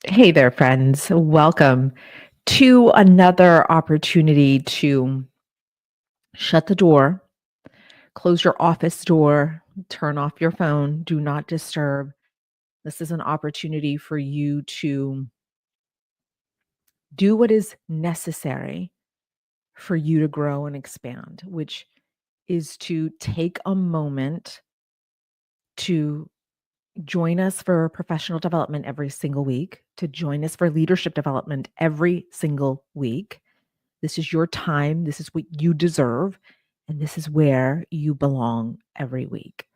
Hey there, friends. Welcome to another opportunity to shut the door, close your office door, turn off your phone, do not disturb. This is an opportunity for you to do what is necessary for you to grow and expand, which is to take a moment to join us for professional development every single week, to join us for leadership development every single week. This is your time. This is what you deserve. And this is where you belong every week.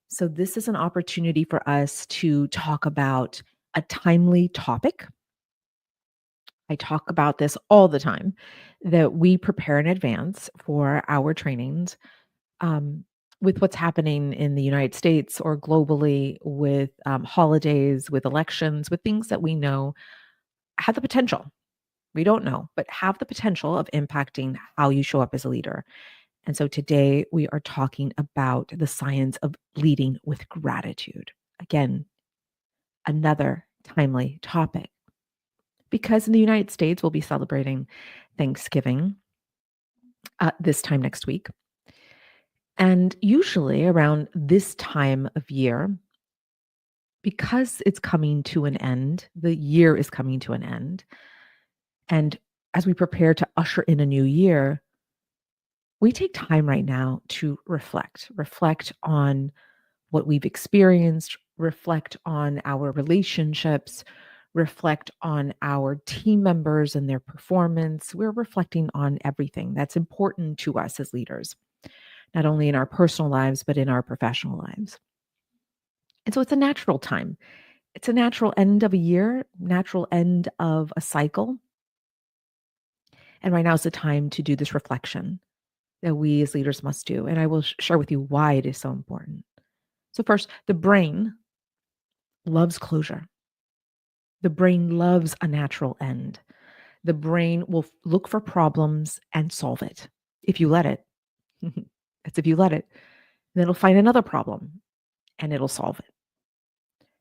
So, this is an opportunity for us to talk about a timely topic. I talk about this all the time that we prepare in advance for our trainings um, with what's happening in the United States or globally with holidays, with elections, with things that we know have the potential. We don't know, but have the potential of impacting how you show up as a leader. And so today we are talking about the science of leading with gratitude. Again, another timely topic because in the United States, we'll be celebrating Thanksgiving this time next week. And usually around this time of year, because it's coming to an end, the year is coming to an end. And as we prepare to usher in a new year, we take time right now to reflect on what we've experienced, reflect on our relationships, reflect on our team members and their performance. We're reflecting on everything that's important to us as leaders, not only in our personal lives, but in our professional lives. And so it's a natural time. It's a natural end of a year, natural end of a cycle. And right now is the time to do this reflection that we as leaders must do. And I will share with you why it is so important. So, first, the brain loves closure. The brain loves a natural end. The brain will look for problems and solve it if you let it. That's if you let it. Then it'll find another problem and it'll solve it.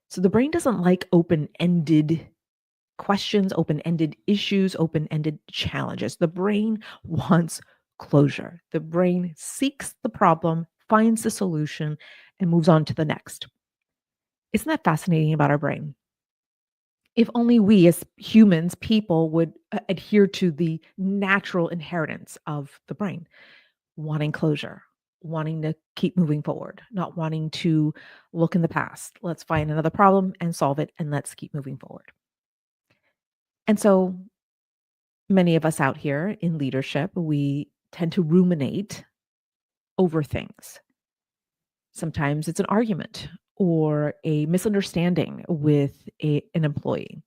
So the brain doesn't like open ended questions, open ended issues, open ended challenges. The brain wants closure. The brain seeks the problem, finds the solution, and moves on to the next. Isn't that fascinating about our brain? If only we as humans, people, would adhere to the natural inheritance of the brain, wanting closure, wanting to keep moving forward, not wanting to look in the past. Let's find another problem and solve it, and let's keep moving forward. And so many of us out here in leadership, we tend to ruminate over things. Sometimes it's an argument or a misunderstanding with an employee.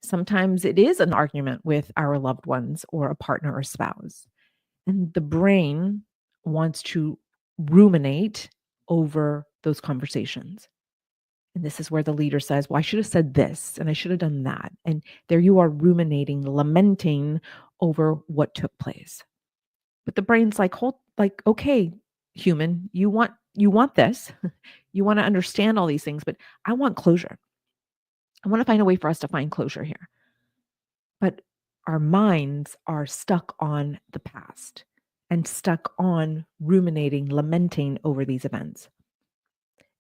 Sometimes it is an argument with our loved ones or a partner or spouse. And the brain wants to ruminate over those conversations. And this is where the leader says, well, I should have said this and I should have done that. And there you are ruminating, lamenting over what took place. But the brain's like, okay, human, you want this. You want to understand all these things, but I want closure. I want to find a way for us to find closure here. But our minds are stuck on the past and stuck on ruminating, lamenting over these events.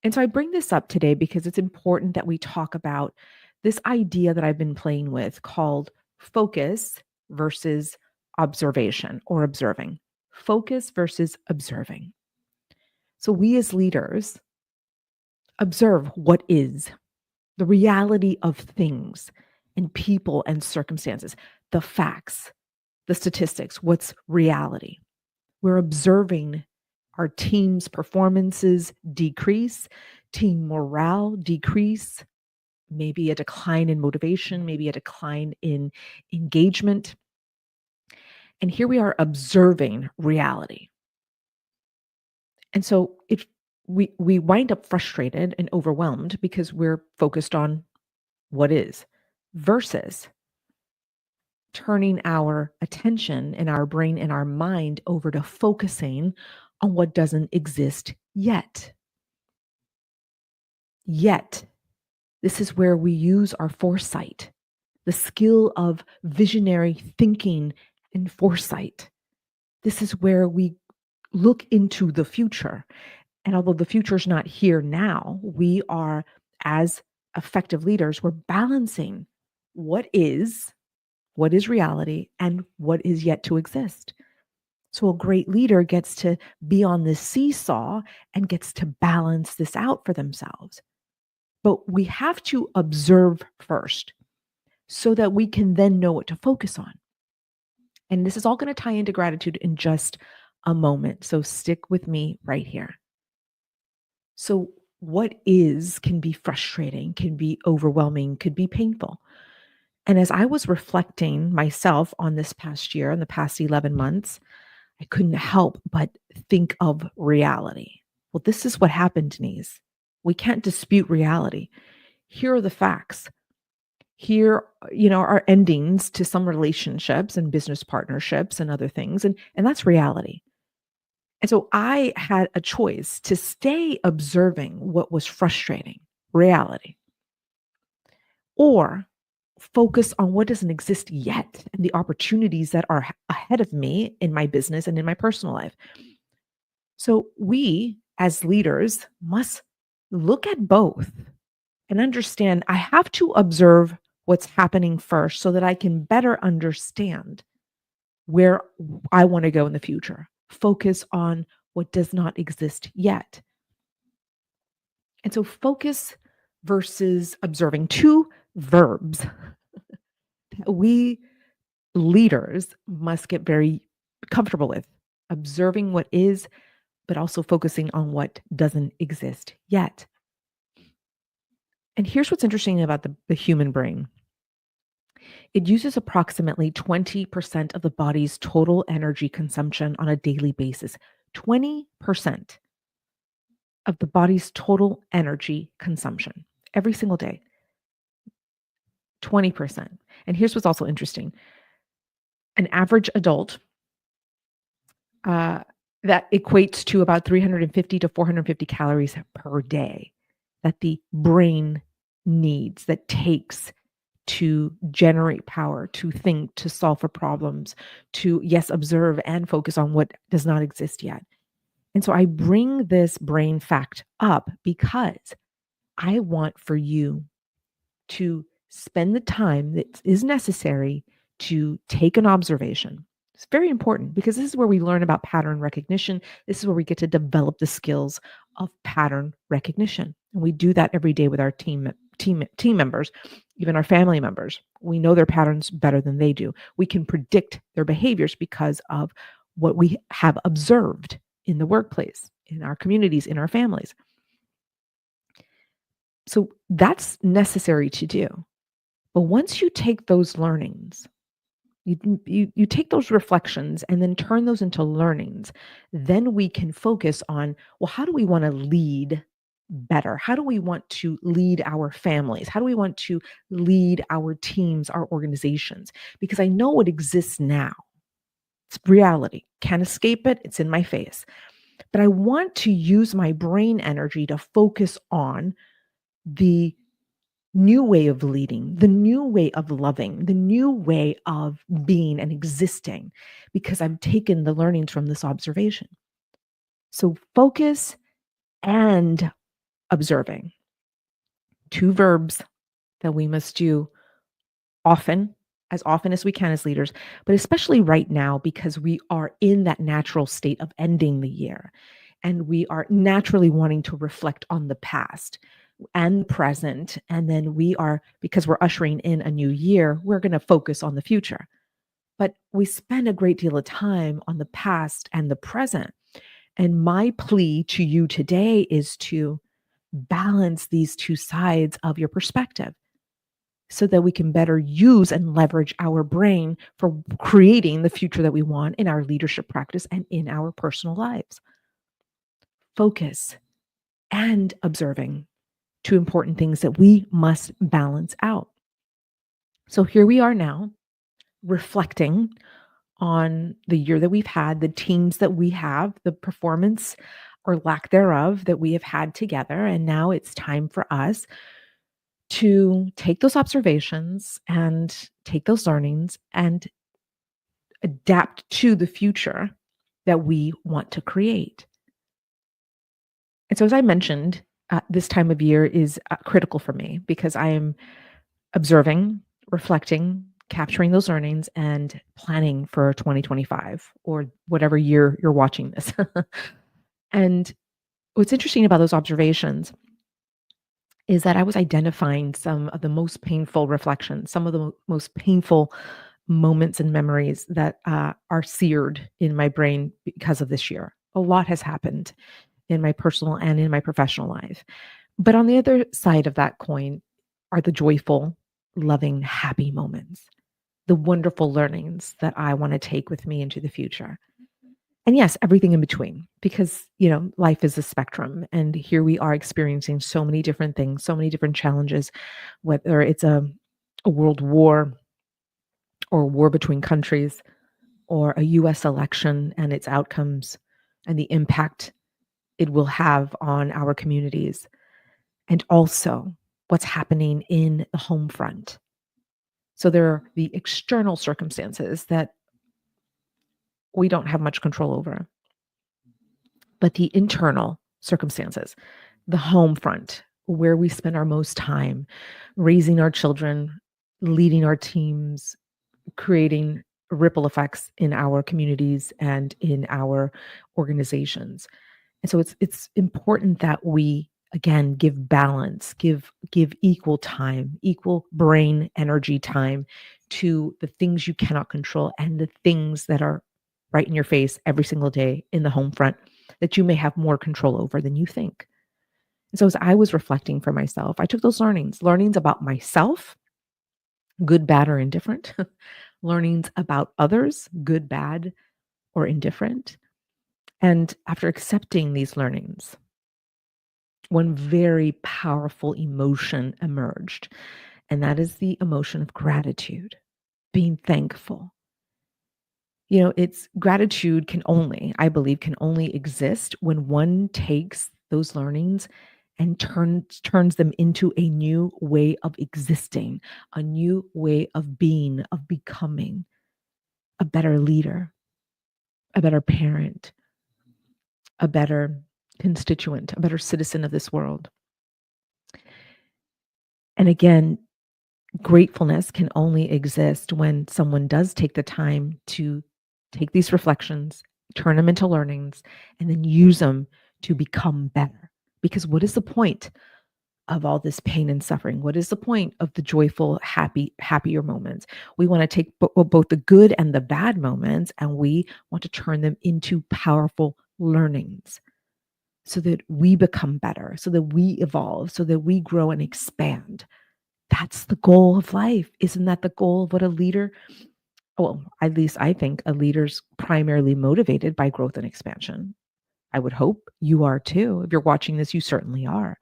And so I bring this up today because it's important that we talk about this idea that I've been playing with called focus versus observation or observing. Focus versus observing. So we as leaders observe what is the reality of things and people and circumstances, the facts, the statistics, what's reality. We're observing our team's performances decrease, team morale decrease, maybe a decline in motivation, maybe a decline in engagement. And here we are observing reality. And so we wind up frustrated and overwhelmed because we're focused on what is versus turning our attention and our brain and our mind over to focusing on what doesn't exist yet. Yet. This is where we use our foresight, the skill of visionary thinking and foresight. This is where we look into the future. And although the future is not here now, we are, as effective leaders, we're balancing what is, what is reality, and what is yet to exist. So a great leader gets to be on this seesaw and gets to balance this out for themselves. But we have to observe first so that we can then know what to focus on. And this is all going to tie into gratitude in just a moment. So stick with me right here. So, what is can be frustrating, can be overwhelming, could be painful. And as I was reflecting myself on this past year, in the past 11 months, I couldn't help but think of reality. Well, this is what happened, Denise. We can't dispute reality. Here are the facts. Here, are endings to some relationships and business partnerships and other things. And that's reality. And so I had a choice to stay observing what was frustrating, reality, or focus on what doesn't exist yet and the opportunities that are ahead of me in my business and in my personal life. So we as leaders must look at both and understand I have to observe what's happening first so that I can better understand where I want to go in the future. Focus on what does not exist yet. And so focus versus observing, two verbs that we leaders must get very comfortable with. Observing what is, but also focusing on what doesn't exist yet. And here's what's interesting about the human brain. It uses approximately 20% of the body's total energy consumption on a daily basis. 20% of the body's total energy consumption every single day. 20%. And here's what's also interesting. An average adult, that equates to about 350 to 450 calories per day that the brain needs, that takes to generate power, to think, to solve for problems, to, yes, observe and focus on what does not exist yet. And so I bring this brain fact up because I want for you to spend the time that is necessary to take an observation. It's very important because this is where we learn about pattern recognition. This is where we get to develop the skills of pattern recognition. And we do that every day with our team members, even our family members. We know their patterns better than they do. We can predict their behaviors because of what we have observed in the workplace, in our communities, in our families. So that's necessary to do. But once you take those learnings, you take those reflections and then turn those into learnings, then we can focus on, well, how do we want to lead better? How do we want to lead our families? How do we want to lead our teams, our organizations? Because I know what exists now. It's reality. Can't escape it. It's in my face. But I want to use my brain energy to focus on the new way of leading, the new way of loving, the new way of being and existing, because I've taken the learnings from this observation. So focus and observing, two verbs that we must do often, as often as we can as leaders, but especially right now because we are in that natural state of ending the year and we are naturally wanting to reflect on the past and present. And then because we're ushering in a new year, we're going to focus on the future. But we spend a great deal of time on the past and the present. And my plea to you today is to balance these two sides of your perspective so that we can better use and leverage our brain for creating the future that we want in our leadership practice and in our personal lives. Focus and observing. Two important things that we must balance out. So here we are now, reflecting on the year that we've had, the teams that we have, the performance or lack thereof that we have had together. And now it's time for us to take those observations and take those learnings and adapt to the future that we want to create. And so, as I mentioned, this time of year is critical for me because I am observing, reflecting, capturing those learnings, and planning for 2025 or whatever year you're watching this. And what's interesting about those observations is that I was identifying some of the most painful reflections, some of the most painful moments and memories that are seared in my brain because of this year. A lot has happened in my personal and in my professional life. But on the other side of that coin are the joyful, loving, happy moments, the wonderful learnings that I want to take with me into the future. And yes, everything in between, because, life is a spectrum. And here we are experiencing so many different things, so many different challenges, whether it's a world war or a war between countries or a US election and its outcomes and the impact it will have on our communities, and also what's happening in the home front. So there are the external circumstances that we don't have much control over, but the internal circumstances, the home front, where we spend our most time raising our children, leading our teams, creating ripple effects in our communities and in our organizations. And so it's important that we again give balance, give equal time, equal brain energy time to the things you cannot control and the things that are right in your face every single day in the home front that you may have more control over than you think. And so as I was reflecting for myself, I took those learnings about myself, good, bad, or indifferent, learnings about others, good, bad, or indifferent. And after accepting these learnings, one very powerful emotion emerged, and that is the emotion of gratitude, being thankful. It's gratitude I believe, can only exist when one takes those learnings and turns them into a new way of existing, a new way of being, of becoming a better leader, a better parent, a better constituent, a better citizen of this world. And again, gratefulness can only exist when someone does take the time to take these reflections, turn them into learnings, and then use them to become better. Because what is the point of all this pain and suffering? What is the point of the joyful, happier moments? We want to take both the good and the bad moments, and we want to turn them into powerful learnings so that we become better, so that we evolve, so that we grow and expand. That's the goal of life. Isn't that the goal of what a leader, well, at least I think a leader's primarily motivated by growth and expansion. I would hope you are too. If you're watching this, you certainly are.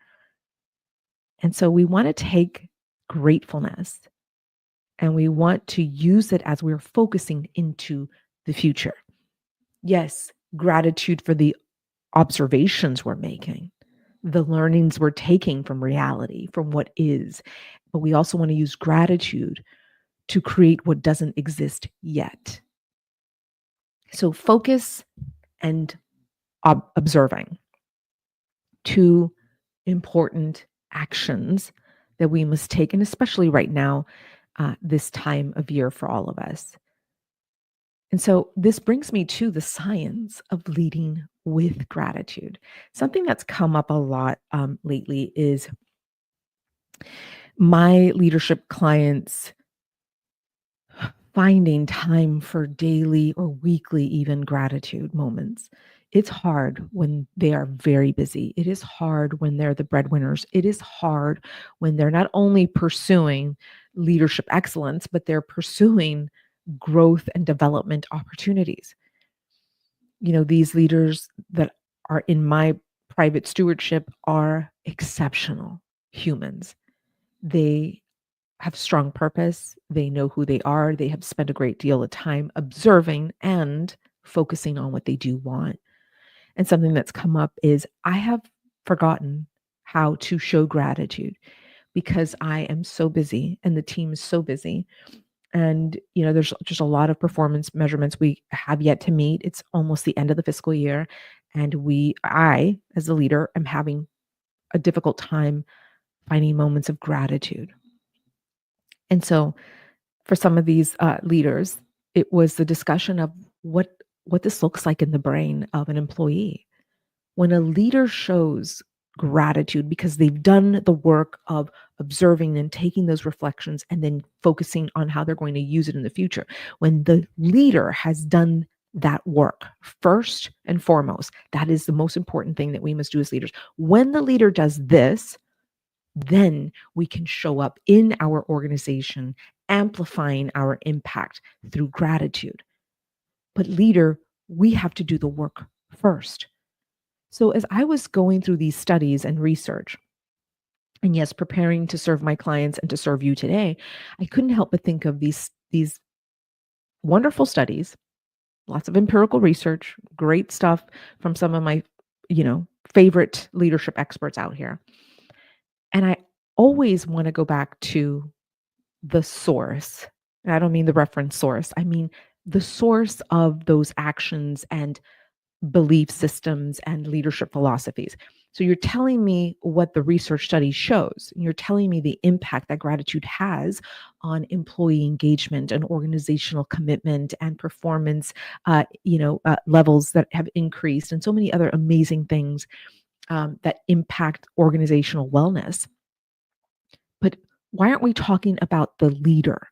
And so we want to take gratefulness and we want to use it as we're focusing into the future. Yes, gratitude for the observations we're making, the learnings we're taking from reality, from what is. But we also want to use gratitude to create what doesn't exist yet. So focus and observing, two important actions that we must take, and especially right now, this time of year for all of us. And so this brings me to the science of leading with gratitude. Something that's come up a lot lately is my leadership clients finding time for daily or weekly, even gratitude moments. It's hard when they are very busy. It is hard when they're the breadwinners. It is hard when they're not only pursuing leadership excellence, but they're pursuing growth and development opportunities. These leaders that are in my private stewardship are exceptional humans. They have strong purpose. They know who they are. They have spent a great deal of time observing and focusing on what they do want. And something that's come up is I have forgotten how to show gratitude because I am so busy and the team is so busy. And, there's just a lot of performance measurements we have yet to meet. It's almost the end of the fiscal year. And I, as a leader, am having a difficult time finding moments of gratitude. And so for some of these leaders, it was the discussion of what this looks like in the brain of an employee. When a leader shows gratitude because they've done the work of observing and taking those reflections and then focusing on how they're going to use it in the future, when the leader has done that work first and foremost, that is the most important thing that we must do as leaders. When the leader does this, then we can show up in our organization, amplifying our impact through gratitude. But leader, we have to do the work first. So as I was going through these studies and research, and yes, preparing to serve my clients and to serve you today, I couldn't help but think of these wonderful studies, lots of empirical research, great stuff from some of my, favorite leadership experts out here. And I always want to go back to the source. And I don't mean the reference source. I mean the source of those actions and belief systems and leadership philosophies. So you're telling me what the research study shows. You're telling me the impact that gratitude has on employee engagement and organizational commitment and performance, levels that have increased, and so many other amazing things that impact organizational wellness. But why aren't we talking about the leader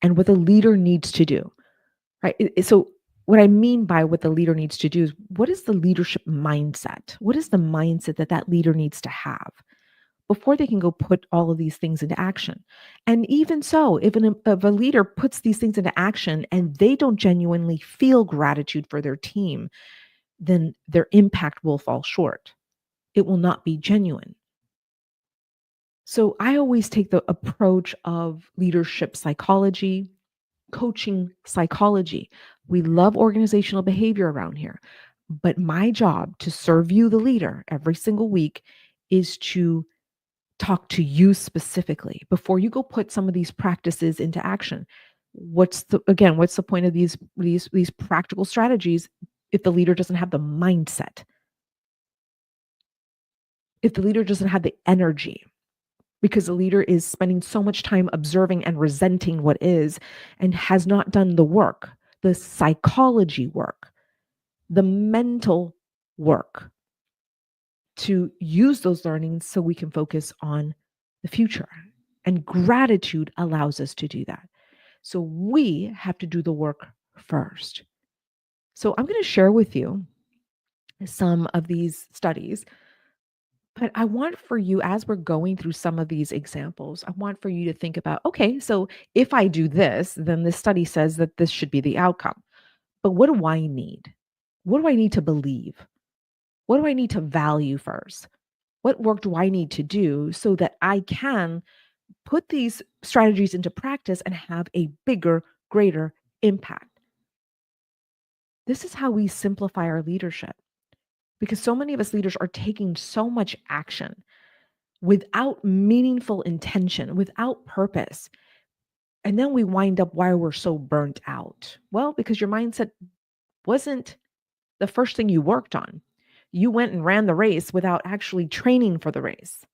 and what the leader needs to do? Right. So what I mean by what the leader needs to do is, what is the leadership mindset? What is the mindset that leader needs to have before they can go put all of these things into action? And even so, if a leader puts these things into action and they don't genuinely feel gratitude for their team, then their impact will fall short. It will not be genuine. So I always take the approach of leadership psychology, coaching psychology. We love organizational behavior around here. But my job to serve you, the leader, every single week is to talk to you specifically before you go put some of these practices into action. What's the point of these practical strategies if the leader doesn't have the mindset? If the leader doesn't have the energy? Because the leader is spending so much time observing and resenting what is and has not done the work, the psychology work, the mental work to use those learnings so we can focus on the future. And gratitude allows us to do that. So we have to do the work first. So I'm going to share with you some of these studies. But I want for you, as we're going through some of these examples, I want for you to think about, okay, so if I do this, then this study says that this should be the outcome. But what do I need? What do I need to believe? What do I need to value first? What work do I need to do so that I can put these strategies into practice and have a bigger, greater impact? This is how we simplify our leadership, because so many of us leaders are taking so much action without meaningful intention, without purpose. And then we wind up why we're so burnt out. Well, because your mindset wasn't the first thing you worked on. You went and ran the race without actually training for the race.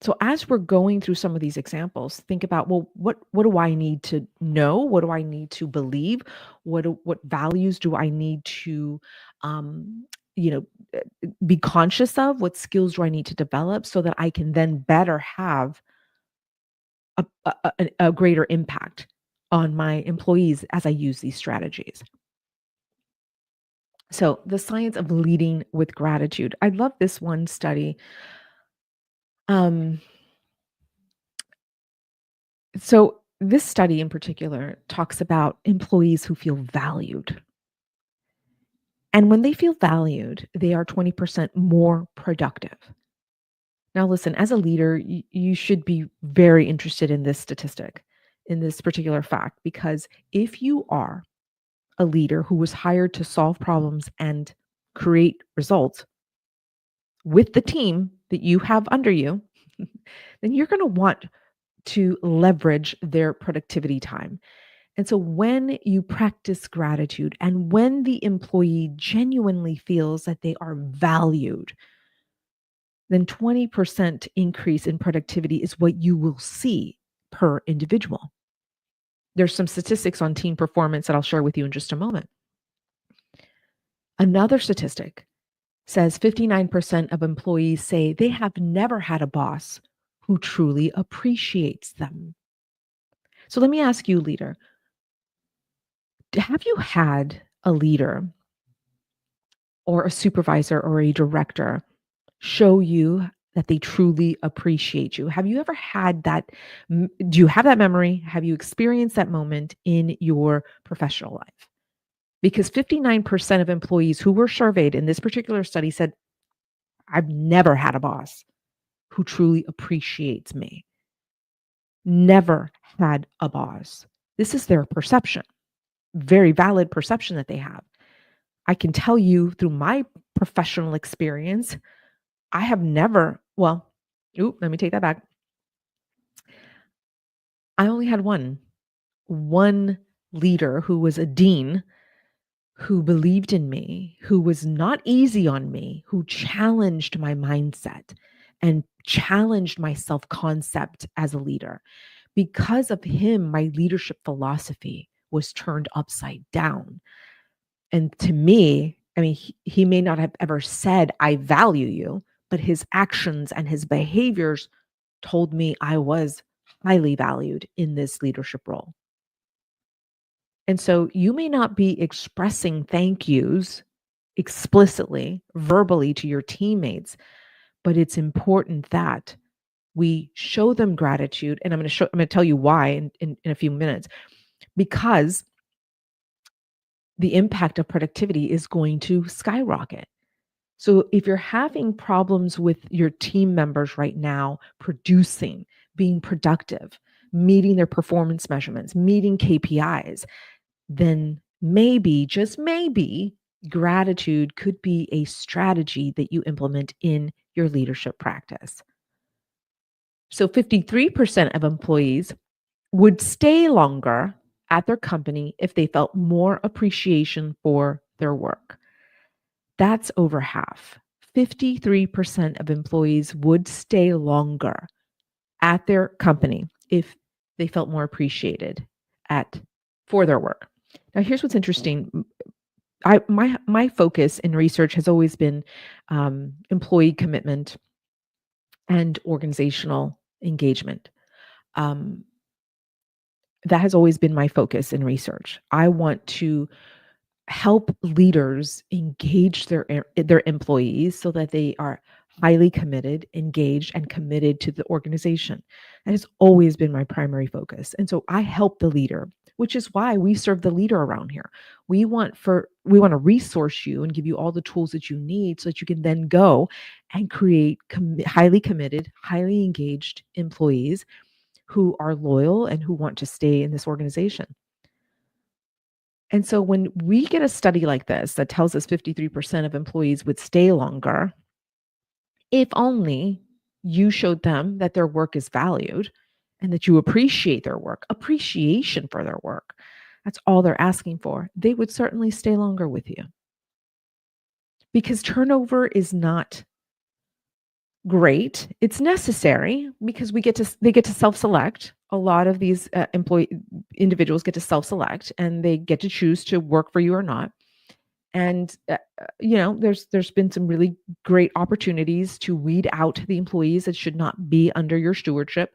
So as we're going through some of these examples, think about, well, what do I need to know? What do I need to believe? What values do I need to um, you know, be conscious of? What skills do I need to develop so that I can then better have a greater impact on my employees as I use these strategies? So the science of leading with gratitude. I love this one study. Um, so this study in particular talks about employees who feel valued. And when they feel valued, they are 20% more productive. Now, listen, as a leader, you should be very interested in this statistic, in this particular fact, because if you are a leader who was hired to solve problems and create results, with the team that you have under you, then you're going to want to leverage their productivity time. And so when you practice gratitude and when the employee genuinely feels that they are valued, then 20% increase in productivity is what you will see per individual. There's some statistics on team performance that I'll share with you in just a moment. Another statistic says 59% of employees say they have never had a boss who truly appreciates them. So let me ask you, leader, have you had a leader or a supervisor or a director show you that they truly appreciate you? Have you ever had that? Do you have that memory? Have you experienced that moment in your professional life? Because 59% of employees who were surveyed in this particular study said, I've never had a boss who truly appreciates me. Never had a boss. This is their perception, very valid perception that they have. I can tell you through my professional experience, I have never, well, let me take that back. I only had one leader who was a dean who believed in me, who was not easy on me, who challenged my mindset and challenged my self concept as a leader. Because of him, my leadership philosophy was turned upside down. And to me, I mean, he may not have ever said, I value you, but his actions and his behaviors told me I was highly valued in this leadership role. And so you may not be expressing thank yous explicitly, verbally to your teammates, but it's important that we show them gratitude. And I'm going to tell you why in a few minutes, because the impact of productivity is going to skyrocket. So if you're having problems with your team members right now, producing, being productive, meeting their performance measurements, meeting KPIs, then maybe, just maybe, gratitude could be a strategy that you implement in your leadership practice. So 53% of employees would stay longer at their company if they felt more appreciation for their work. That's over half. 53% of employees would stay longer at their company if they felt more appreciated for their work. Now, here's what's interesting. My focus in research has always been employee commitment and organizational engagement. That has always been my focus in research. I want to help leaders engage their employees so that they are highly committed, engaged, and committed to the organization. That has always been my primary focus. And so I help the leader, which is why we serve the leader around here. We want to resource you and give you all the tools that you need so that you can then go and create highly committed, highly engaged employees who are loyal and who want to stay in this organization. And so when we get a study like this that tells us 53% of employees would stay longer, if only you showed them that their work is valued and that you appreciate their work, appreciation for their work, that's all they're asking for, they would certainly stay longer with you. Because turnover is not great. It's necessary because they get to self-select. A lot of these individuals get to self-select and they get to choose to work for you or not. And there's been some really great opportunities to weed out the employees that should not be under your stewardship.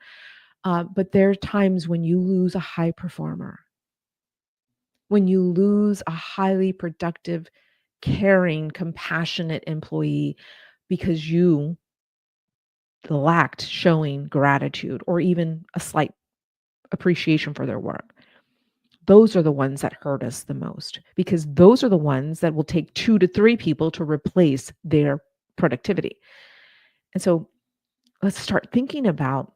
But there are times when you lose a high performer, when you lose a highly productive, caring, compassionate employee because you lacked showing gratitude or even a slight appreciation for their work. Those are the ones that hurt us the most because those are the ones that will take 2 to 3 people to replace their productivity. And so let's start thinking about,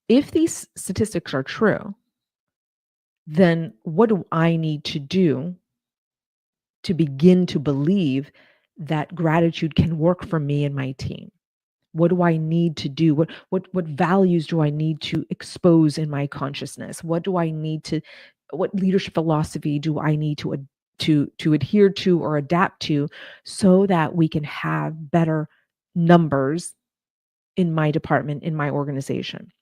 if these statistics are true, then what do I need to do to begin to believe that gratitude can work for me and my team? What do I need to do? What values do I need to expose in my consciousness? What leadership philosophy do I need to adhere to or adapt to so that we can have better numbers in my department, in my organization?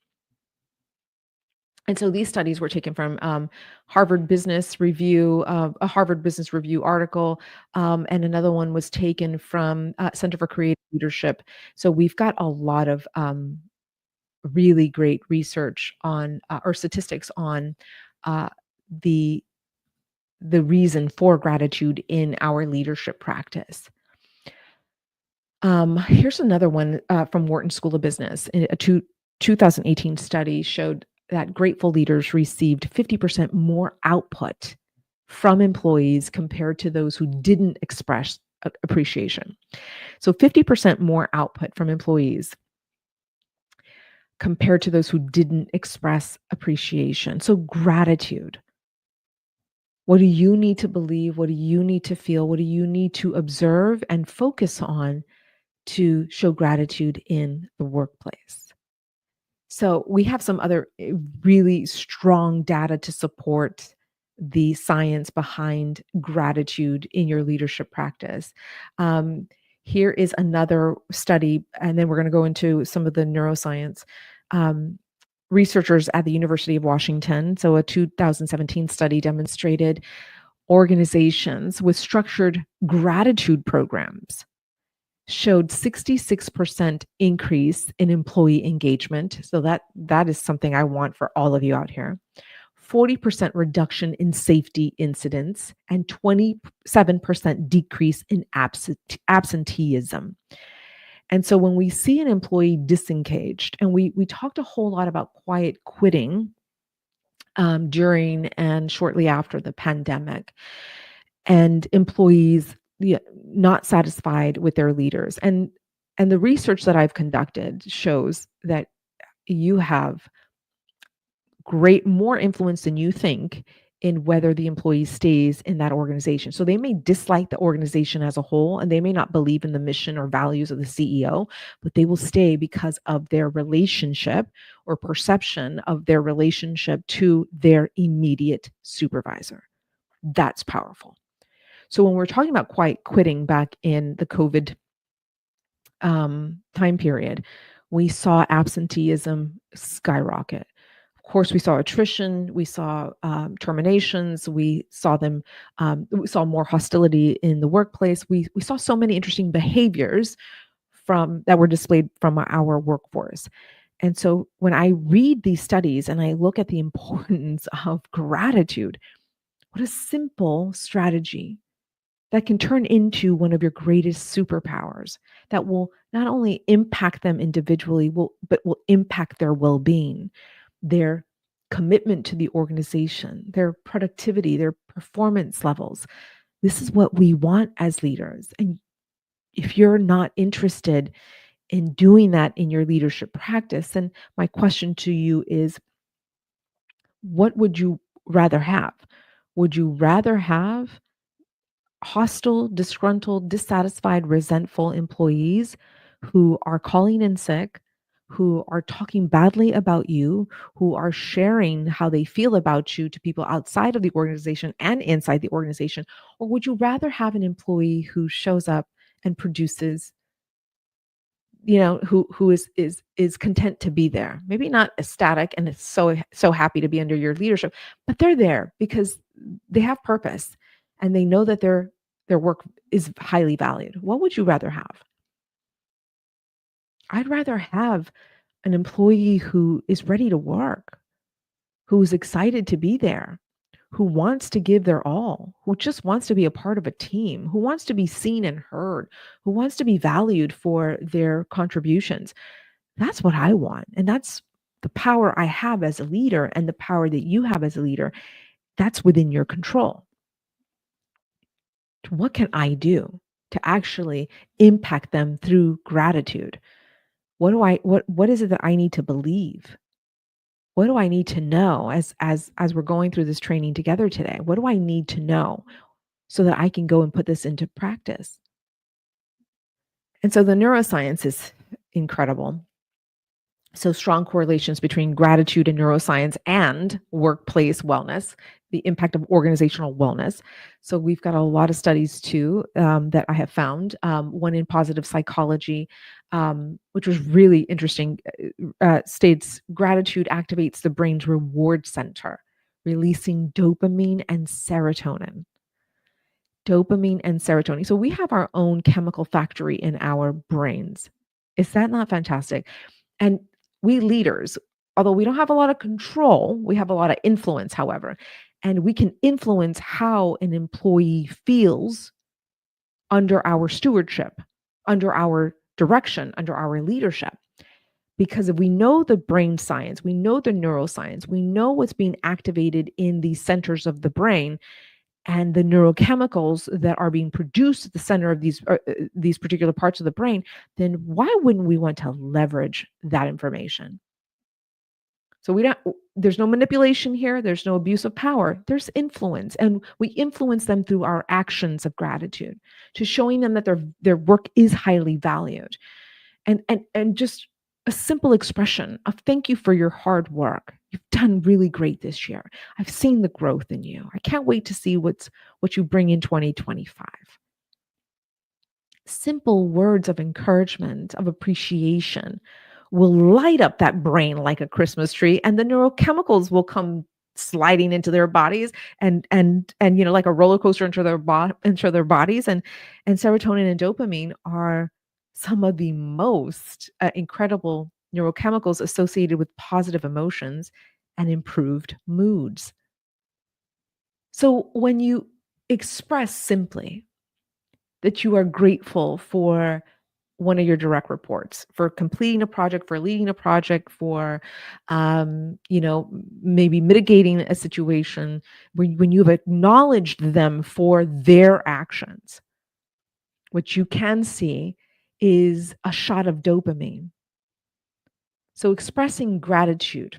And so these studies were taken from a Harvard Business Review article, and another one was taken from Center for Creative Leadership. So we've got a lot of really great research on or statistics on uh, the the reason for gratitude in our leadership practice. Here's another one from Wharton School of Business. 2018 study showed that grateful leaders received 50% more output from employees compared to those who didn't express appreciation. So 50% more output from employees compared to those who didn't express appreciation. So gratitude. What do you need to believe? What do you need to feel? What do you need to observe and focus on to show gratitude in the workplace? So we have some other really strong data to support the science behind gratitude in your leadership practice. Um, Here is another study, and then we're going to go into some of the neuroscience. Um, Researchers at the University of Washington, so a 2017 study demonstrated organizations with structured gratitude programs showed 66% increase in employee engagement. So that is something I want for all of you out here. 40% reduction in safety incidents and 27% decrease in absenteeism. And so when we see an employee disengaged, and we talked a whole lot about quiet quitting during and shortly after the pandemic, and employees not satisfied with their leaders. And the research that I've conducted shows that you have more influence than you think in whether the employee stays in that organization. So they may dislike the organization as a whole, and they may not believe in the mission or values of the CEO, but they will stay because of their relationship or perception of their relationship to their immediate supervisor. That's powerful. So when we're talking about quiet quitting back in the COVID time period, we saw absenteeism skyrocket. Of course, we saw attrition, we saw terminations, we saw we saw more hostility in the workplace. We saw so many interesting behaviors from that were displayed from our workforce. And so when I read these studies and I look at the importance of gratitude, what a simple strategy that can turn into one of your greatest superpowers that will not only impact them individually, but will impact their well-being, their commitment to the organization, their productivity, their performance levels. This is what we want as leaders. And if you're not interested in doing that in your leadership practice, then my question to you is, what would you rather have? Would you rather have hostile, disgruntled, dissatisfied, resentful employees who are calling in sick, who are talking badly about you, who are sharing how they feel about you to people outside of the organization and inside the organization? Or would you rather have an employee who shows up and produces, who is content to be there, maybe not ecstatic and is so happy to be under your leadership, but they're there because they have purpose and they know that their work is highly valued? What would you rather have? I'd rather have an employee who is ready to work, who's excited to be there, who wants to give their all, who just wants to be a part of a team, who wants to be seen and heard, who wants to be valued for their contributions. That's what I want. And that's the power I have as a leader and the power that you have as a leader. That's within your control. What can I do to actually impact them through gratitude? What is it that I need to believe? What do I need to know as we're going through this training together today? What do I need to know so that I can go and put this into practice? And so the neuroscience is incredible. So strong correlations between gratitude and neuroscience and workplace wellness, the impact of organizational wellness. So we've got a lot of studies too that I have found. One in positive psychology, which was really interesting, states gratitude activates the brain's reward center, releasing dopamine and serotonin. Dopamine and serotonin. So we have our own chemical factory in our brains. Is that not fantastic? And we leaders, although we don't have a lot of control, we have a lot of influence, however, and we can influence how an employee feels under our stewardship, under our direction, under our leadership. Because if we know the brain science, we know the neuroscience, we know what's being activated in the centers of the brain and the neurochemicals that are being produced at the center of these particular parts of the brain, then why wouldn't we want to leverage that information? So we don't there's no manipulation here, there's no abuse of power. There's influence, and we influence them through our actions of gratitude, to showing them that their work is highly valued. And just a simple expression of thank you for your hard work. You've done really great this year. I've seen the growth in you. I can't wait to see what you bring in 2025. Simple words of encouragement, of appreciation will light up that brain like a Christmas tree, and the neurochemicals will come sliding into their bodies and like a roller coaster into their bodies. And serotonin and dopamine are some of the most incredible neurochemicals associated with positive emotions and improved moods. So when you express simply that you are grateful for one of your direct reports, for completing a project, for leading a project, for maybe mitigating a situation, when you've acknowledged them for their actions, what you can see is a shot of dopamine. So expressing gratitude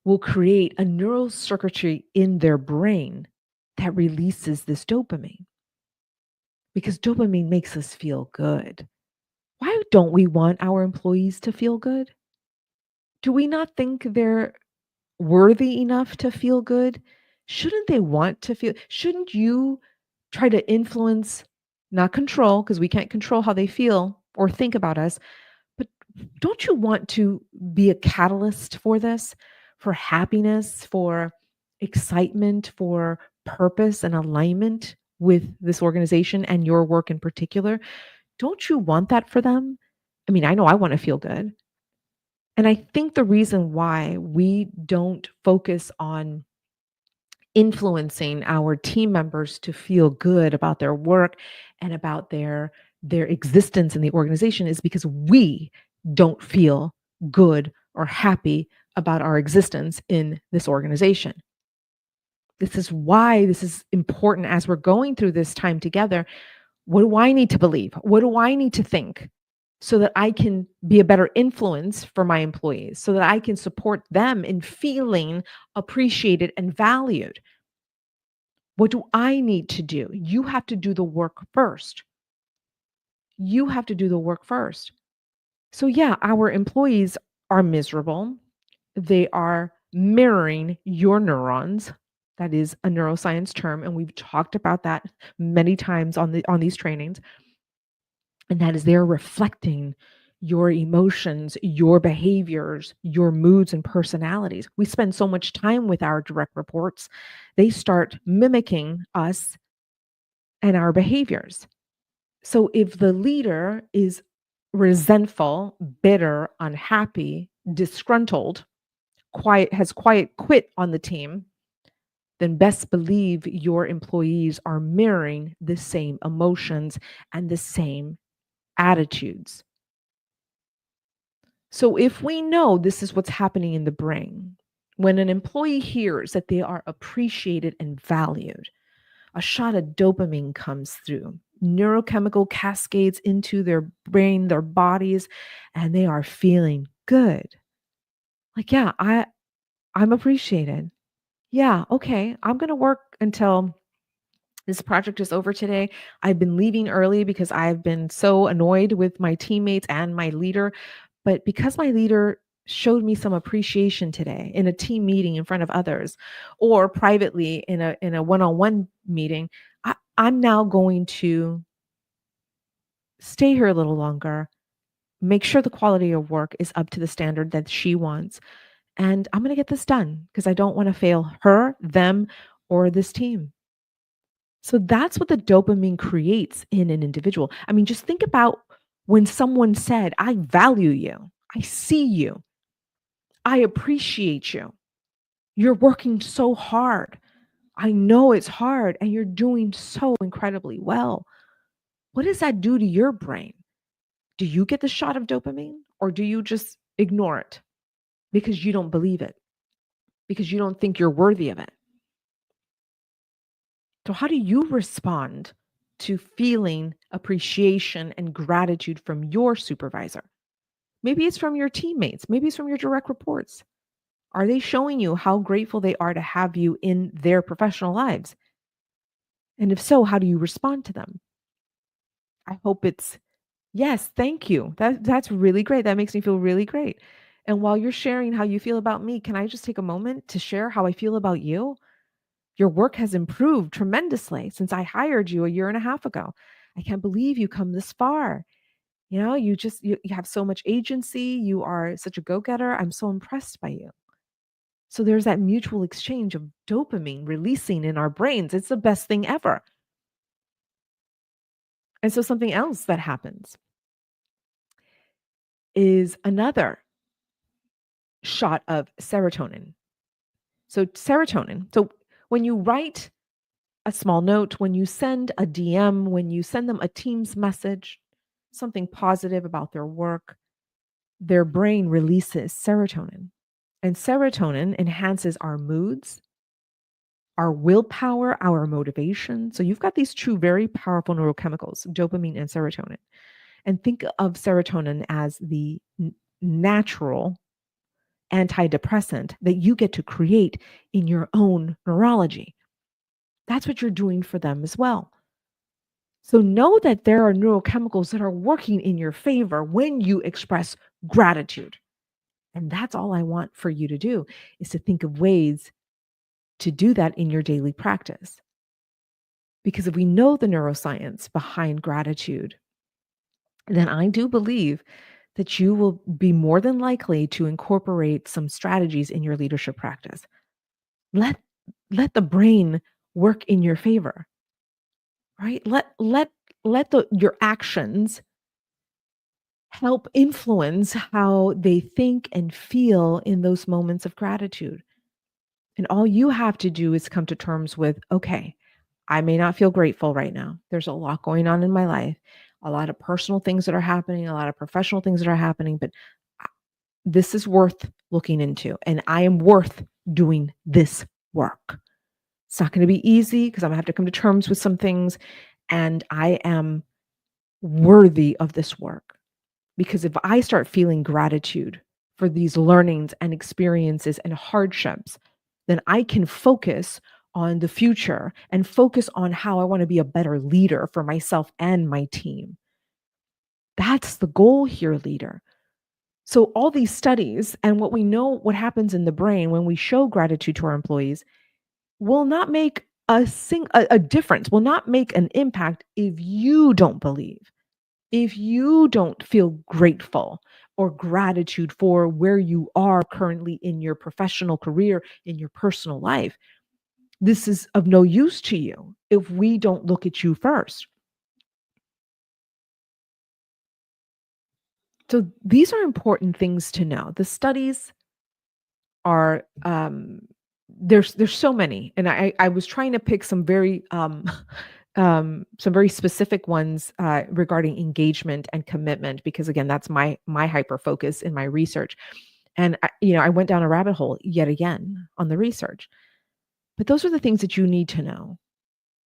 will create a neural circuitry in their brain that releases this dopamine, because dopamine makes us feel good. Why don't we want our employees to feel good? Do we not think they're worthy enough to feel good? Shouldn't they want to feel? Shouldn't you try to influence, not control, because we can't control how they feel or think about us, but don't you want to be a catalyst for this, for happiness, for excitement, for purpose and alignment with this organization and your work in particular? Don't you want that for them? I mean, I know I want to feel good. And I think the reason why we don't focus on influencing our team members to feel good about their work and about their existence in the organization is because we don't feel good or happy about our existence in this organization. This is why this is important as we're going through this time together. What do I need to believe? What do I need to think so that I can be a better influence for my employees, so that I can support them in feeling appreciated and valued? What do I need to do? You have to do the work first. You have to do the work first. So, yeah, our employees are miserable. They are mirroring your neurons. That is a neuroscience term, and we've talked about that many times on these trainings. And that is they're reflecting your emotions, your behaviors, your moods and personalities. We spend so much time with our direct reports, they start mimicking us and our behaviors. So if the leader is resentful, bitter, unhappy, disgruntled, has quiet quit on the team, then best believe your employees are mirroring the same emotions and the same attitudes. So if we know this is what's happening in the brain, when an employee hears that they are appreciated and valued, a shot of dopamine comes through. Neurochemical cascades into their brain, their bodies, and they are feeling good. Like, yeah, I'm appreciated. Yeah, okay, I'm going to work until This project is over today. I've been leaving early because I've been so annoyed with my teammates and my leader. But because my leader showed me some appreciation today in a team meeting in front of others or privately in a one-on-one meeting, I'm now going to stay here a little longer, make sure the quality of work is up to the standard that she wants. And I'm going to get this done because I don't want to fail her, them, or this team. So that's what the dopamine creates in an individual. I mean, just think about when someone said, I value you, I see you, I appreciate you. You're working so hard. I know it's hard and you're doing so incredibly well. What does that do to your brain? Do you get the shot of dopamine or do you just ignore it because you don't believe it, because you don't think you're worthy of it? So, how do you respond to feeling appreciation and gratitude from your supervisor? Maybe it's from your teammates, maybe it's from your direct reports. Are they showing you how grateful they are to have you in their professional lives? And if so, how do you respond to them? I hope it's yes, thank you. That's really great. That makes me feel really great. And while you're sharing how you feel about me, can I just take a moment to share how I feel about you? Your work has improved tremendously since I hired you a year and a half ago. I can't believe you come this far. You have so much agency. You are such a go-getter. I'm so impressed by you. So there's that mutual exchange of dopamine releasing in our brains. It's the best thing ever. And so something else that happens is another shot of serotonin. So when you write a small note, when you send a DM, when you send them a Teams message, something positive about their work, their brain releases serotonin. And serotonin enhances our moods, our willpower, our motivation. So you've got these two very powerful neurochemicals, dopamine and serotonin. And think of serotonin as the natural antidepressant that you get to create in your own neurology. That's what you're doing for them as well. So know that there are neurochemicals that are working in your favor when you express gratitude. And that's all I want for you to do is to think of ways to do that in your daily practice. Because if we know the neuroscience behind gratitude, then I do believe that you will be more than likely to incorporate some strategies in your leadership practice. Let let the brain work in your favor, right? Let your actions help influence how they think and feel in those moments of gratitude. And all you have to do is come to terms with, okay, I may not feel grateful right now. There's a lot going on in my life, a lot of personal things that are happening, a lot of professional things that are happening, but this is worth looking into. And I am worth doing this work. It's not going to be easy because I'm going to have to come to terms with some things. And I am worthy of this work. Because if I start feeling gratitude for these learnings and experiences and hardships, then I can focus on the future and focus on how I want to be a better leader for myself and my team. That's the goal here, leader. So all these studies and what we know what happens in the brain when we show gratitude to our employees will not make a difference, will not make an impact if you don't believe. If you don't feel grateful or gratitude for where you are currently in your professional career, in your personal life, this is of no use to you if we don't look at you first. So these are important things to know. The studies are there's so many, and I was trying to pick some very specific ones regarding engagement and commitment because again that's my hyper focus in my research. And I went down a rabbit hole yet again on the research. But those are the things that you need to know.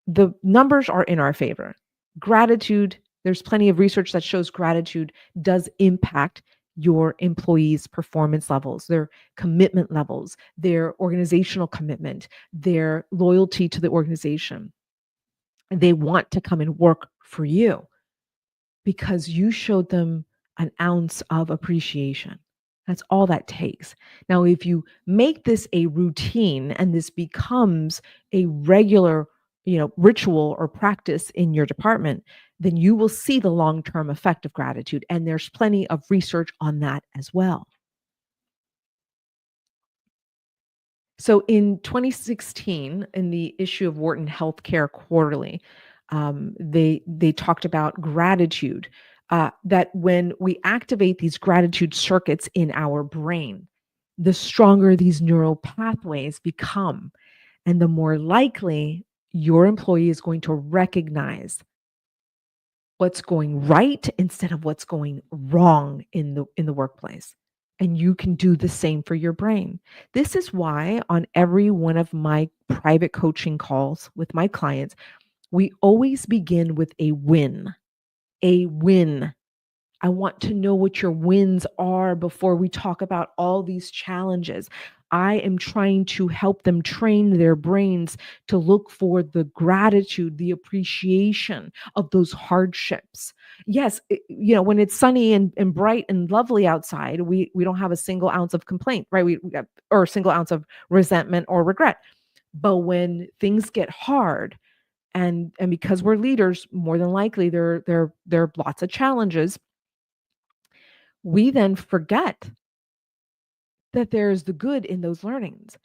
The numbers are in our favor. Gratitude, there's plenty of research that shows gratitude does impact your employees' performance levels, their commitment levels, their organizational commitment, their loyalty to the organization. They want to come and work for you because you showed them an ounce of appreciation. That's all that takes. Now, if you make this a routine and this becomes a regular, ritual or practice in your department, then you will see the long-term effect of gratitude. And there's plenty of research on that as well. So in 2016, in the issue of Wharton Healthcare Quarterly, they talked about gratitude. That when we activate these gratitude circuits in our brain, the stronger these neural pathways become, and the more likely your employee is going to recognize what's going right instead of what's going wrong in the workplace. And you can do the same for your brain. This is why on every one of my private coaching calls with my clients, we always begin with a win. A win. I want to know what your wins are before we talk about all these challenges. I am trying to help them train their brains to look for the gratitude, the appreciation of those hardships. Yes, when it's sunny and bright and lovely outside, we don't have a single ounce of complaint, right? Or a single ounce of resentment or regret. But when things get hard, and because we're leaders, more than likely there are lots of challenges. We then forget that there's the good in those learnings.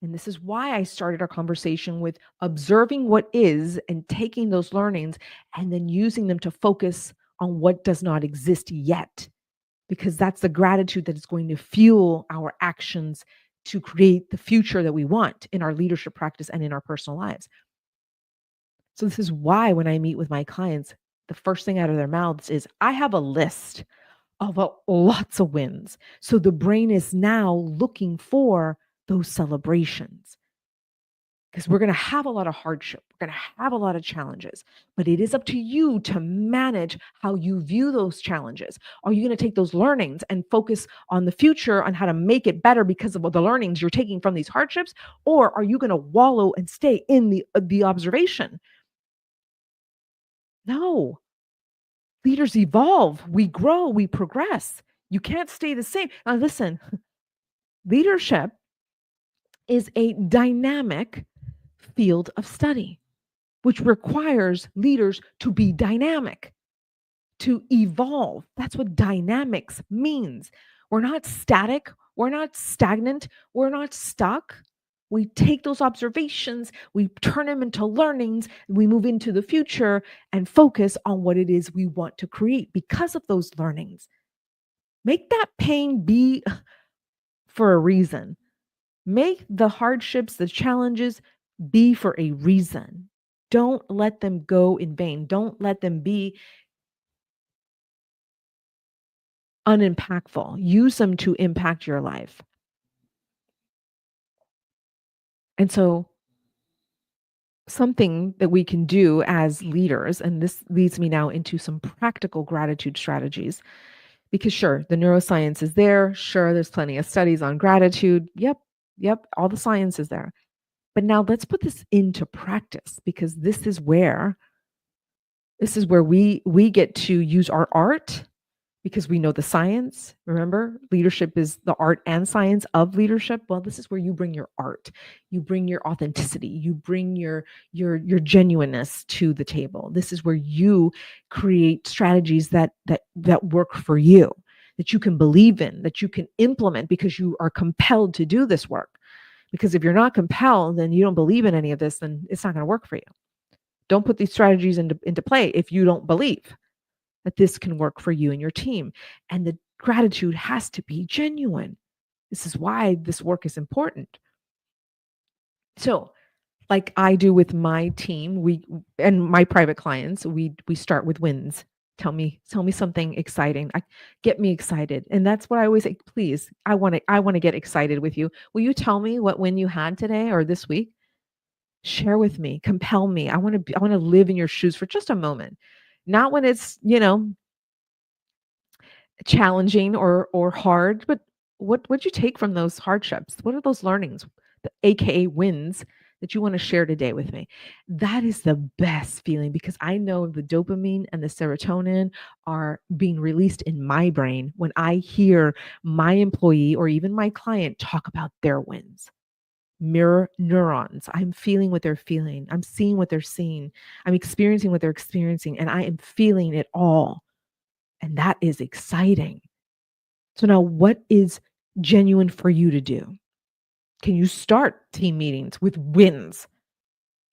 And this is why I started our conversation with observing what is and taking those learnings and then using them to focus on what does not exist yet, because that's the gratitude that is going to fuel our actions to create the future that we want in our leadership practice and in our personal lives. So this is why when I meet with my clients, the first thing out of their mouths is, I have a list of lots of wins. So the brain is now looking for those celebrations, because we're going to have a lot of hardship. We're going to have a lot of challenges, but it is up to you to manage how you view those challenges. Are you going to take those learnings and focus on the future, on how to make it better because of the learnings you're taking from these hardships? Or are you going to wallow and stay in the observation? No. Leaders evolve, we grow, we progress. You can't stay the same. Now, listen, leadership is a dynamic field of study, which requires leaders to be dynamic, to evolve. That's what dynamics means. We're not static, we're not stagnant, we're not stuck. We take those observations, we turn them into learnings, we move into the future and focus on what it is we want to create because of those learnings. Make that pain be for a reason. Make the hardships, the challenges be for a reason. Don't let them go in vain. Don't let them be unimpactful. Use them to impact your life. And so, something that we can do as leaders, and this leads me now into some practical gratitude strategies, because sure, the neuroscience is there. Sure, there's plenty of studies on gratitude. Yep, all the science is there. But now let's put this into practice, because this is where we get to use our art, because we know the science. Remember, leadership is the art and science of leadership. Well, this is where you bring your art, you bring your authenticity, you bring your genuineness to the table. This is where you create strategies that work for you, that you can believe in, that you can implement because you are compelled to do this work. Because if you're not compelled and you don't believe in any of this, then it's not going to work for you. Don't put these strategies into play if you don't believe that this can work for you and your team. And the gratitude has to be genuine. This is why this work is important. So, like I do with my team, we and my private clients, we start with wins. Tell me something exciting. Get me excited. And that's what I always say, please, I want to get excited with you. Will you tell me what win you had today or this week? Share with me, compel me. I want to live in your shoes for just a moment. Not when it's, challenging or hard, but what'd you take from those hardships? What are those learnings, the AKA wins that you want to share today with me? That is the best feeling because I know the dopamine and the serotonin are being released in my brain when I hear my employee or even my client talk about their wins. Mirror neurons. I'm feeling what they're feeling. I'm seeing what they're seeing. I'm experiencing what they're experiencing, and I am feeling it all. And that is exciting. So, now what is genuine for you to do? Can you start team meetings with wins?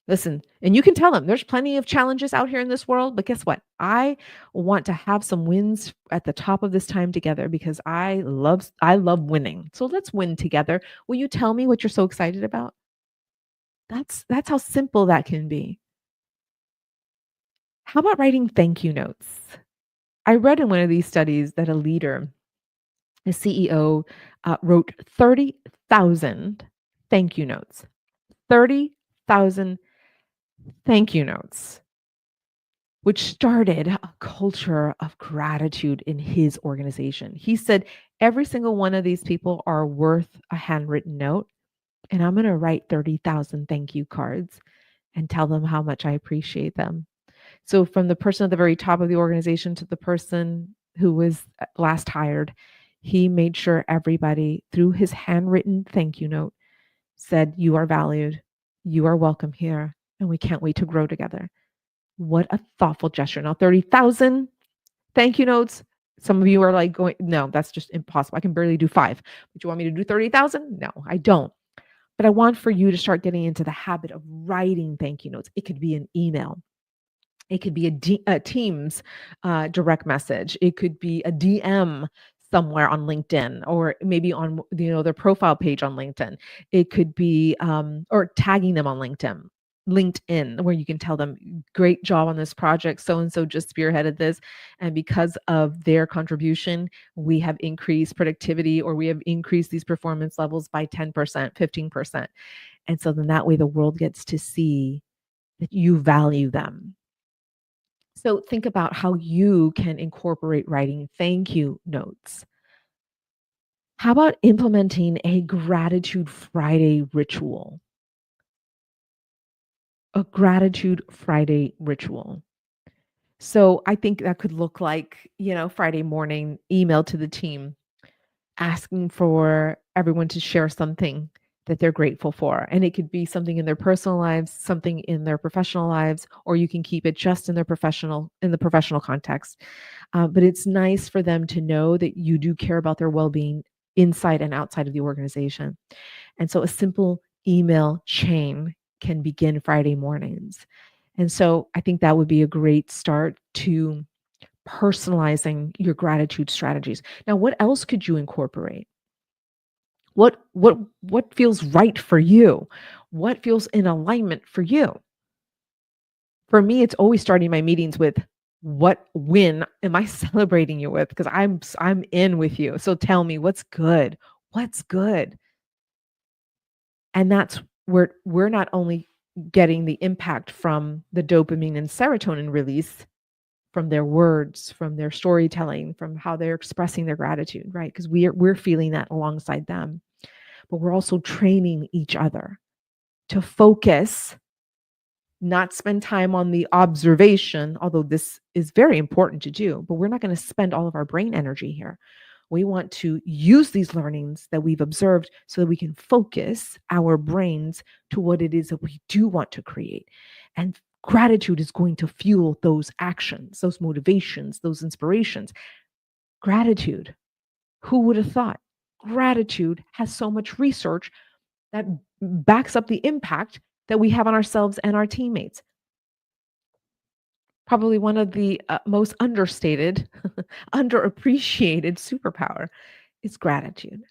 Listen, and you can tell them there's plenty of challenges out here in this world, but guess what? I want to have some wins at the top of this time together because I love winning. So let's win together. Will you tell me what you're so excited about? That's how simple that can be. How about writing thank you notes? I read in one of these studies that a leader, a CEO, wrote 30,000 thank you notes. 30,000 thank you notes, which started a culture of gratitude in his organization. He said, every single one of these people are worth a handwritten note, and I'm going to write 30,000 thank you cards and tell them how much I appreciate them. So, from the person at the very top of the organization to the person who was last hired, he made sure everybody, through his handwritten thank you note, said, you are valued, you are welcome here, and we can't wait to grow together. What a thoughtful gesture. Now, 30,000 thank you notes. Some of you are like going, no, that's just impossible. I can barely do 5. But you want me to do 30,000? No, I don't. But I want for you to start getting into the habit of writing thank you notes. It could be an email. It could be a Teams direct message. It could be a DM somewhere on LinkedIn, or maybe on their profile page on LinkedIn. It could be or tagging them on LinkedIn, where you can tell them, great job on this project. So and so just spearheaded this. And because of their contribution, we have increased productivity, or we have increased these performance levels by 10%, 15%. And so then that way the world gets to see that you value them. So think about how you can incorporate writing thank you notes. How about implementing a gratitude Friday ritual? A gratitude Friday ritual. So I think that could look like, Friday morning email to the team asking for everyone to share something that they're grateful for. And it could be something in their personal lives, something in their professional lives, or you can keep it just in the professional context. But it's nice for them to know that you do care about their well-being inside and outside of the organization. And so a simple email chain can begin Friday mornings. And so I think that would be a great start to personalizing your gratitude strategies. Now, what else could you incorporate? What feels right for you? What feels in alignment for you? For me, it's always starting my meetings with, what win am I celebrating you with? Because I'm in with you. So tell me what's good. What's good? And that's where we're not only getting the impact from the dopamine and serotonin release from their words, from their storytelling, from how they're expressing their gratitude, right? Because we're feeling that alongside them. But we're also training each other to focus, not spend time on the observation, although this is very important to do, but we're not going to spend all of our brain energy here. We want to use these learnings that we've observed so that we can focus our brains to what it is that we do want to create. And gratitude is going to fuel those actions, those motivations, those inspirations. Gratitude. Who would have thought? Gratitude has so much research that backs up the impact that we have on ourselves and our teammates. Probably one of the most understated, underappreciated superpower is gratitude.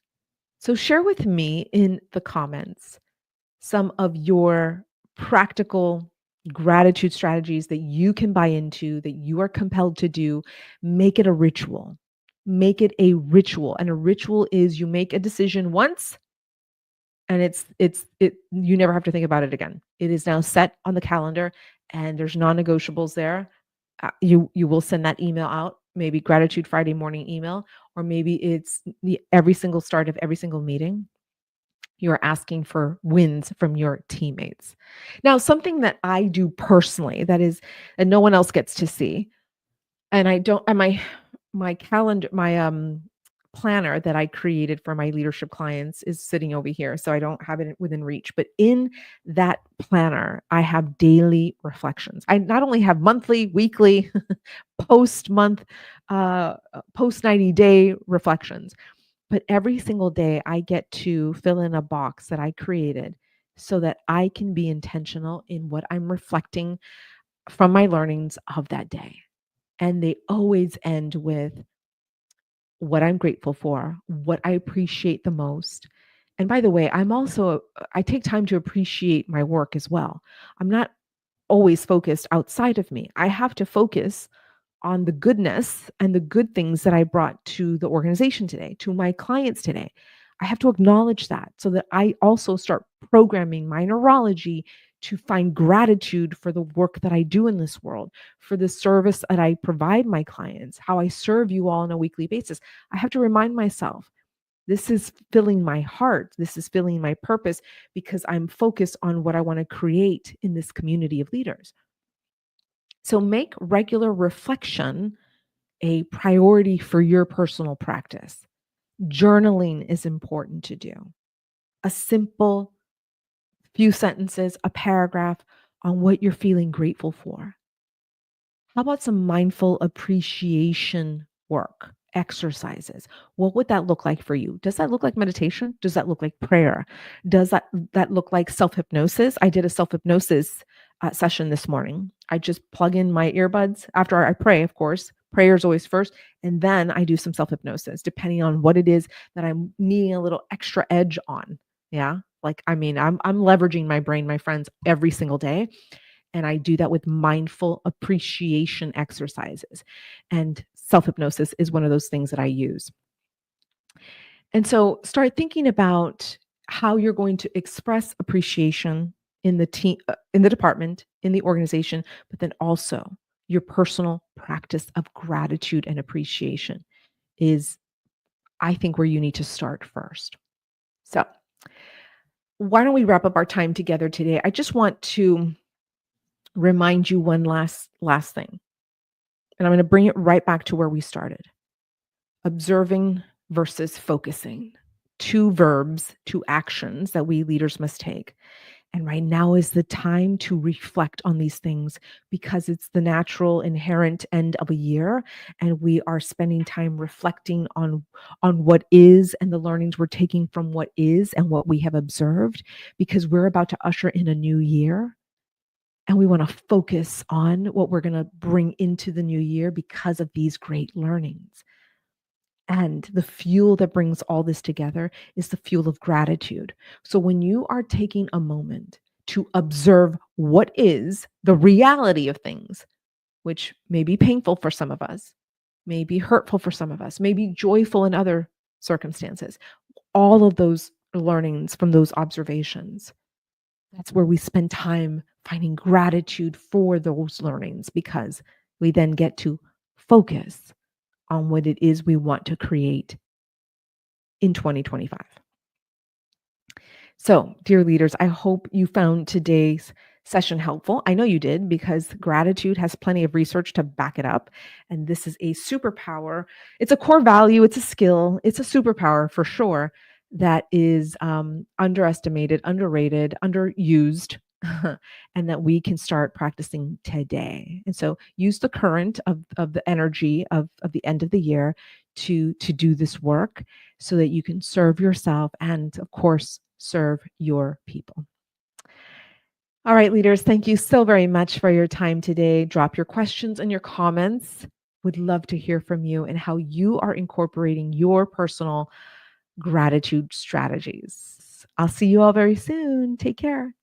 So share with me in the comments some of your practical gratitude strategies that you can buy into, that you are compelled to do. Make it a ritual. Make it a ritual. And a ritual is you make a decision once, and it you never have to think about it again. It is now set on the calendar, and there's non-negotiables there. You will send that email out, maybe gratitude Friday morning email, or maybe it's every single start of every single meeting. You're asking for wins from your teammates. Now, something that I do personally that no one else gets to see, and I don't and my calendar my planner that I created for my leadership clients is sitting over here, so I don't have it within reach, but in that planner, I have daily reflections. I not only have monthly, weekly, post-month, post 90-day reflections, but every single day I get to fill in a box that I created so that I can be intentional in what I'm reflecting from my learnings of that day. And they always end with what I'm grateful for, what I appreciate the most. And by the way, I take time to appreciate my work as well. I'm not always focused outside of me. I have to focus on the goodness and the good things that I brought to the organization today, to my clients today. I have to acknowledge that so that I also start programming my neurology to find gratitude for the work that I do in this world, for the service that I provide my clients, how I serve you all on a weekly basis. I have to remind myself this is filling my heart. This is filling my purpose because I'm focused on what I want to create in this community of leaders. So make regular reflection a priority for your personal practice. Journaling is important to do. A simple few sentences, a paragraph on what you're feeling grateful for. How about some mindful appreciation work, exercises? What would that look like for you? Does that look like meditation? Does that look like prayer? Does that look like self-hypnosis? I did a self-hypnosis session this morning. I just plug in my earbuds after I pray, of course. Prayer is always first, and then I do some self-hypnosis, depending on what it is that I'm needing a little extra edge on. Yeah, like I mean, I'm leveraging my brain, my friends, every single day, and I do that with mindful appreciation exercises. And self hypnosis is one of those things that I use. And so start thinking about how you're going to express appreciation in the team, in the department, in the organization, but then also your personal practice of gratitude and appreciation is, I think, where you need to start first. So, why don't we wrap up our time together today? I just want to remind you one last thing. And I'm going to bring it right back to where we started. Observing versus focusing. Two verbs, two actions that we leaders must take. And right now is the time to reflect on these things because it's the natural, inherent end of a year. And we are spending time reflecting on what is and the learnings we're taking from what is and what we have observed because we're about to usher in a new year. And we want to focus on what we're going to bring into the new year because of these great learnings. And the fuel that brings all this together is the fuel of gratitude. So when you are taking a moment to observe what is the reality of things, which may be painful for some of us, may be hurtful for some of us, may be joyful in other circumstances, all of those learnings from those observations, that's where we spend time finding gratitude for those learnings because we then get to focus on what it is we want to create in 2025. So, dear leaders, I hope you found today's session helpful. I know you did because gratitude has plenty of research to back it up. And this is a superpower. It's a core value, it's a skill, it's a superpower for sure that is underestimated, underrated, underused. And that we can start practicing today. And so use the current of the energy of the end of the year to do this work so that you can serve yourself and, of course, serve your people. All right, leaders, thank you so very much for your time today. Drop your questions and your comments. Would love to hear from you and how you are incorporating your personal gratitude strategies. I'll see you all very soon. Take care.